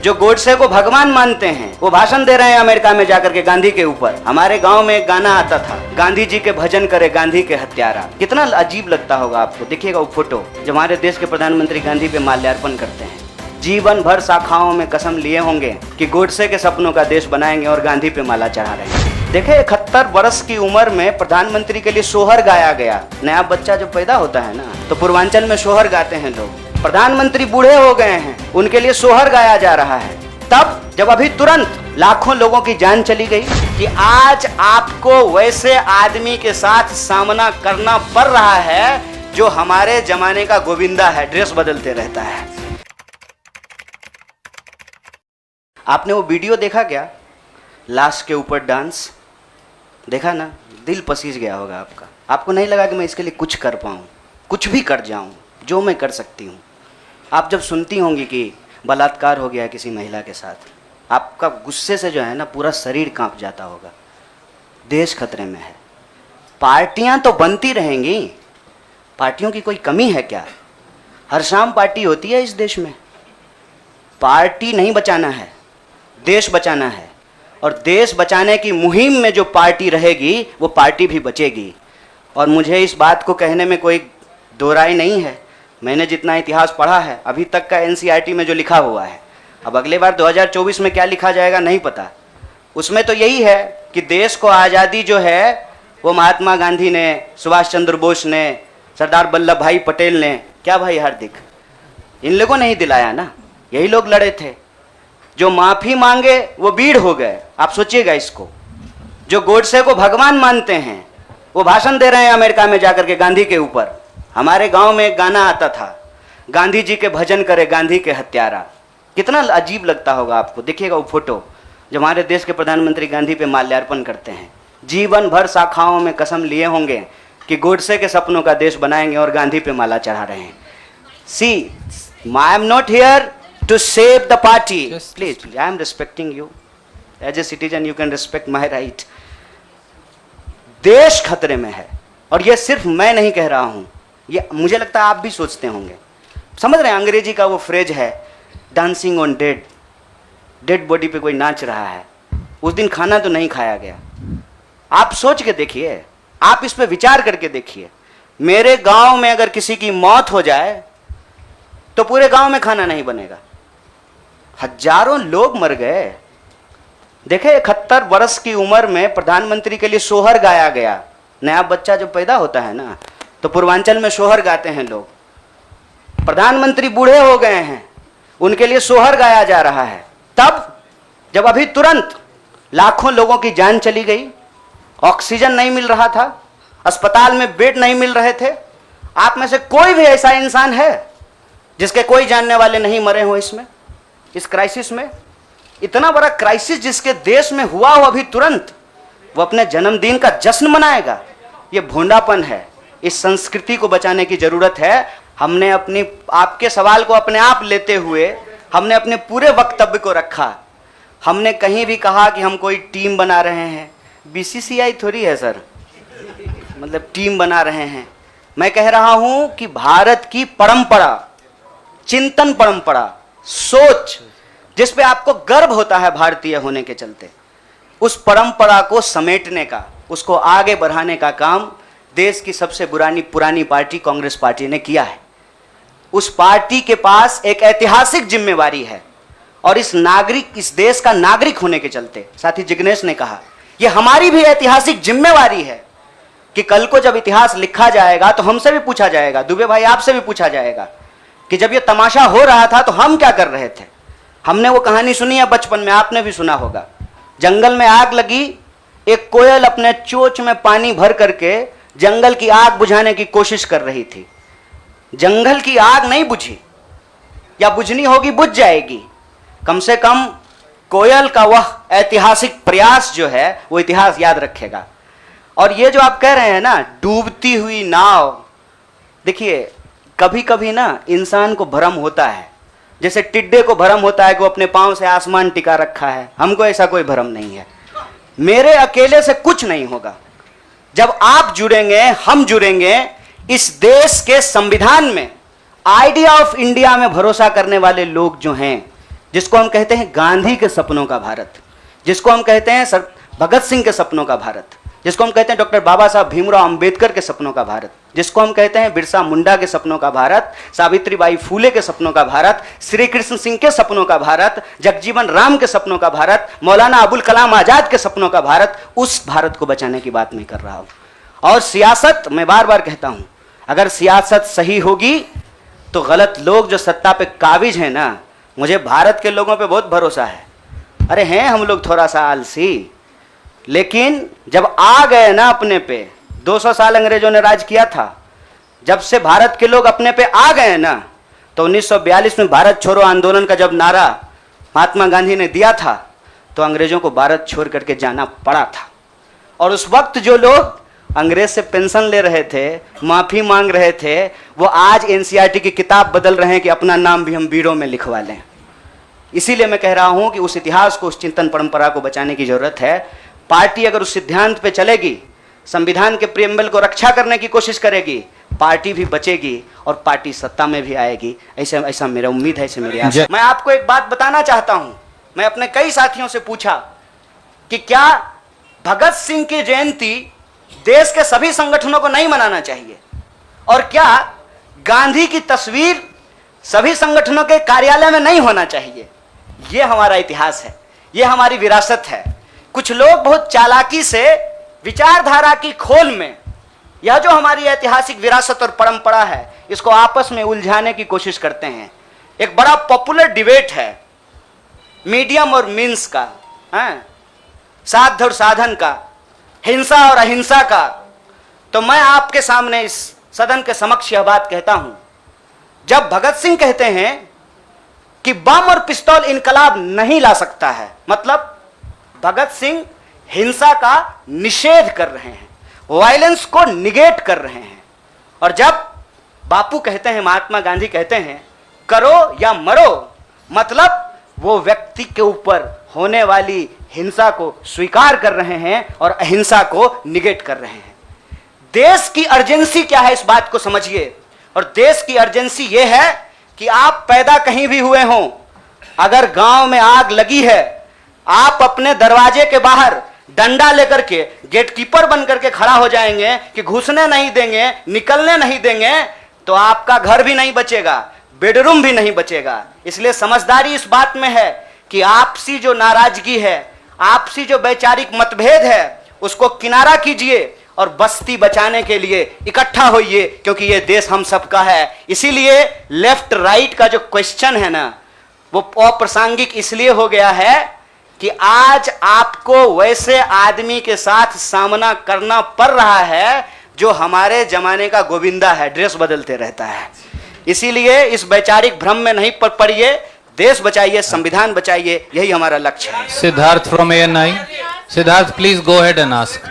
जो गोडसे को भगवान मानते हैं वो भाषण दे रहे हैं अमेरिका में जाकर के गांधी के ऊपर। हमारे गांव में एक गाना आता था, गांधी जी के भजन करे गांधी के हत्यारा। कितना अजीब लगता होगा आपको। देखिएगा वो फोटो जब हमारे देश के प्रधानमंत्री गांधी पे माल्यार्पण करते हैं। जीवन भर शाखाओं में कसम लिए होंगे कि गोडसे के सपनों का देश बनाएंगे और गांधी पे माला चढ़ा रहे हैं। देखे 71 वर्ष की उम्र में प्रधानमंत्री के लिए सोहर गाया गया। नया बच्चा जब पैदा होता है ना तो पूर्वांचल में सोहर गाते हैं लोग। प्रधानमंत्री बूढ़े हो गए हैं, उनके लिए सोहर गाया जा रहा है। तब जब अभी तुरंत लाखों लोगों की जान चली गई कि आज आपको वैसे आदमी के साथ सामना करना पड़ रहा है जो हमारे जमाने का गोविंदा है, ड्रेस बदलते रहता है। आपने वो वीडियो देखा क्या, लाश के ऊपर डांस देखा ना? दिल पसीज गया होगा आपका। आपको नहीं लगा कि मैं इसके लिए कुछ कर पाऊँ, कुछ भी कर जाऊँ जो मैं कर सकती हूँ। आप जब सुनती होंगी कि बलात्कार हो गया किसी महिला के साथ, आपका गुस्से से जो है ना पूरा शरीर कांप जाता होगा। देश खतरे में है। पार्टियां तो बनती रहेंगी, पार्टियों की कोई कमी है क्या? हर शाम पार्टी होती है इस देश में। पार्टी नहीं बचाना है, देश बचाना है। और देश बचाने की मुहिम में जो पार्टी रहेगी वो पार्टी भी बचेगी। और मुझे इस बात को कहने में कोई दो राय नहीं है। मैंने जितना इतिहास पढ़ा है अभी तक का एनसीईआरटी में जो लिखा हुआ है, अब अगले बार 2024 में क्या लिखा जाएगा नहीं पता। उसमें तो यही है कि देश को आज़ादी जो है वो महात्मा गांधी ने, सुभाष चंद्र बोस ने, सरदार वल्लभ भाई पटेल ने, क्या भाई हार्दिक, इन लोगों ने ही दिलाया ना। यही लोग लड़े थे। जो माफ़ी मांगे वो वीर हो गए। आप सोचिएगा इसको। जो गोडसे को भगवान मानते हैं वो भाषण दे रहे हैं अमेरिका में जाकर के गांधी के ऊपर। हमारे गांव में एक गाना आता था, गांधी जी के भजन करे गांधी के हत्यारा। कितना अजीब लगता होगा आपको। देखिएगा वो फोटो जब हमारे देश के प्रधानमंत्री गांधी पे माल्यार्पण करते हैं। जीवन भर शाखाओं में कसम लिए होंगे कि गोडसे के सपनों का देश बनाएंगे और गांधी पे माला चढ़ा रहे हैं। See, I am not here to save the party. Please, I am respecting you. As a citizen, you can respect my right. देश खतरे में है। और ये सिर्फ मैं नहीं कह रहा हूं, ये मुझे लगता है आप भी सोचते होंगे। समझ रहे हैं, अंग्रेजी का वो फ्रेज है, dancing on dead. Dead body पे कोई नाच रहा है। उस दिन खाना तो नहीं खाया गया। आप सोच के देखिए, आप इस पे विचार करके देखिए। मेरे गांव में अगर किसी की मौत हो जाए तो पूरे गांव में खाना नहीं बनेगा। हजारों लोग मर गए। देखे 71 वर्ष की उम्र में प्रधानमंत्री के लिए सोहर गाया गया। नया बच्चा जब पैदा होता है ना तो पूर्वांचल में सोहर गाते हैं लोग। प्रधानमंत्री बूढ़े हो गए हैं, उनके लिए सोहर गाया जा रहा है। तब जब अभी तुरंत लाखों लोगों की जान चली गई, ऑक्सीजन नहीं मिल रहा था, अस्पताल में बेड नहीं मिल रहे थे। आप में से कोई भी ऐसा इंसान है जिसके कोई जानने वाले नहीं मरे हो इसमें, इस क्राइसिस में? इतना बड़ा क्राइसिस जिसके देश में हुआ हो अभी तुरंत, वो अपने जन्मदिन का जश्न मनाएगा? ये भोंडापन है। इस संस्कृति को बचाने की जरूरत है। हमने अपनी, आपके सवाल को अपने आप लेते हुए हमने अपने पूरे वक्तव्य को रखा। हमने कहीं भी कहा कि हम कोई टीम बना रहे हैं। बीसीसीआई थोड़ी है सर, मतलब टीम बना रहे हैं। मैं कह रहा हूं कि भारत की परंपरा, चिंतन परंपरा, सोच, जिस पे आपको गर्व होता है भारतीय होने के चलते, उस परंपरा को समेटने का, उसको आगे बढ़ाने का काम देश की सबसे पुरानी पार्टी कांग्रेस पार्टी ने किया है। उस पार्टी के पास एक ऐतिहासिक जिम्मेवारी है। और इस देश का नागरिक होने के चलते, साथी जिग्नेश ने कहा, यह हमारी भी ऐतिहासिक जिम्मेवारी है कि कल को जब इतिहास लिखा जाएगा तो हमसे भी पूछा जाएगा, दुबे भाई आपसे भी पूछा जाएगा कि जब ये तमाशा हो रहा था तो हम क्या कर रहे थे। हमने वो कहानी सुनी है बचपन में, आपने भी सुना होगा। जंगल में आग लगी, एक कोयल अपने चोंच में पानी भर करके जंगल की आग बुझाने की कोशिश कर रही थी। जंगल की आग नहीं बुझी, या बुझनी होगी बुझ जाएगी। कम से कम कोयल का वह ऐतिहासिक प्रयास जो है वो इतिहास याद रखेगा। और ये जो आप कह रहे हैं ना, डूबती हुई नाव, देखिए कभी कभी ना इंसान को भ्रम होता है, जैसे टिड्डे को भ्रम होता है कि वो अपने पांव से आसमान टिका रखा है। हमको ऐसा कोई भ्रम नहीं है। मेरे अकेले से कुछ नहीं होगा। जब आप जुड़ेंगे, हम जुड़ेंगे, इस देश के संविधान में, आइडिया ऑफ इंडिया में भरोसा करने वाले लोग जो हैं, जिसको हम कहते हैं गांधी के सपनों का भारत, जिसको हम कहते हैं सर भगत सिंह के सपनों का भारत, जिसको हम कहते हैं डॉक्टर बाबा साहब भीमराव अंबेडकर के सपनों का भारत, जिसको हम कहते हैं बिरसा मुंडा के सपनों का भारत, सावित्रीबाई फूले के सपनों का भारत, श्री कृष्ण सिंह के सपनों का भारत, जगजीवन राम के सपनों का भारत, मौलाना अबुल कलाम आजाद के सपनों का भारत, उस भारत को बचाने की बात मैं कर रहा हूं। और सियासत, मैं बार बार कहता हूं, अगर सियासत सही होगी तो गलत लोग जो सत्ता पे काबिज हैं ना, मुझे भारत के लोगों पे बहुत भरोसा है। अरे हैं हम लोग थोड़ा सा आलसी, लेकिन जब आ गए ना अपने पे, 200 साल अंग्रेजों ने राज किया था, जब से भारत के लोग अपने पे आ गए ना, तो 1942 में भारत छोड़ो आंदोलन का जब नारा महात्मा गांधी ने दिया था, तो अंग्रेजों को भारत छोड़ करके जाना पड़ा था। और उस वक्त जो लोग अंग्रेज से पेंशन ले रहे थे, माफी मांग रहे थे, वो आज एनसीईआरटी की किताब बदल रहे हैं कि अपना नाम भी हम बीड़ों में लिखवा लें। इसीलिए मैं कह रहा हूं कि उस इतिहास को, उस चिंतन परंपरा को बचाने की जरूरत है। पार्टी अगर उस सिद्धांत पे चलेगी, संविधान के प्रियम्बल को रक्षा करने की कोशिश करेगी, पार्टी भी बचेगी और पार्टी सत्ता में भी आएगी। ऐसा मेरा उम्मीद है, ऐसे मेरी आशा। मैं आपको एक बात बताना चाहता हूं। मैं अपने कई साथियों से पूछा कि क्या भगत सिंह की जयंती देश के सभी संगठनों को नहीं मनाना चाहिए, और क्या गांधी की तस्वीर सभी संगठनों के कार्यालय में नहीं होना चाहिए? ये हमारा इतिहास है, ये हमारी विरासत है। कुछ लोग बहुत चालाकी से विचारधारा की खोल में यह जो हमारी ऐतिहासिक विरासत और परंपरा है, इसको आपस में उलझाने की कोशिश करते हैं। एक बड़ा पॉपुलर डिबेट है मीडियम और मीन्स का, साध और साधन का, हिंसा और अहिंसा का। तो मैं आपके सामने इस सदन के समक्ष यह बात कहता हूं, जब भगत सिंह कहते हैं कि बम और पिस्तौल इनकलाब नहीं ला सकता है, मतलब भगत सिंह हिंसा का निषेध कर रहे हैं, वायलेंस को निगेट कर रहे हैं। और जब बापू कहते हैं, महात्मा गांधी कहते हैं करो या मरो, मतलब वो व्यक्ति के ऊपर होने वाली हिंसा को स्वीकार कर रहे हैं और अहिंसा को निगेट कर रहे हैं। देश की अर्जेंसी क्या है, इस बात को समझिए। और देश की अर्जेंसी ये है कि आप पैदा कहीं भी हुए हों, अगर गांव में आग लगी है, आप अपने दरवाजे के बाहर डंडा लेकर के गेटकीपर बन करके खड़ा हो जाएंगे कि घुसने नहीं देंगे, निकलने नहीं देंगे, तो आपका घर भी नहीं बचेगा, बेडरूम भी नहीं बचेगा। इसलिए समझदारी इस बात में है कि आपसी जो नाराजगी है, आपसी जो वैचारिक मतभेद है, उसको किनारा कीजिए और बस्ती बचाने के लिए इकट्ठा होइए, क्योंकि ये देश हम सबका है। इसीलिए लेफ्ट राइट का जो क्वेश्चन है ना, वो अप्रासंगिक इसलिए हो गया है कि आज आपको वैसे आदमी के साथ सामना करना पड़ रहा है जो हमारे जमाने का गोविंदा है, ड्रेस बदलते रहता है। इसीलिए इस वैचारिक भ्रम में नहीं पड़िए, देश बचाइए, संविधान बचाइए, यही हमारा लक्ष्य है। Siddharth from ANI। Siddharth, please go ahead and ask.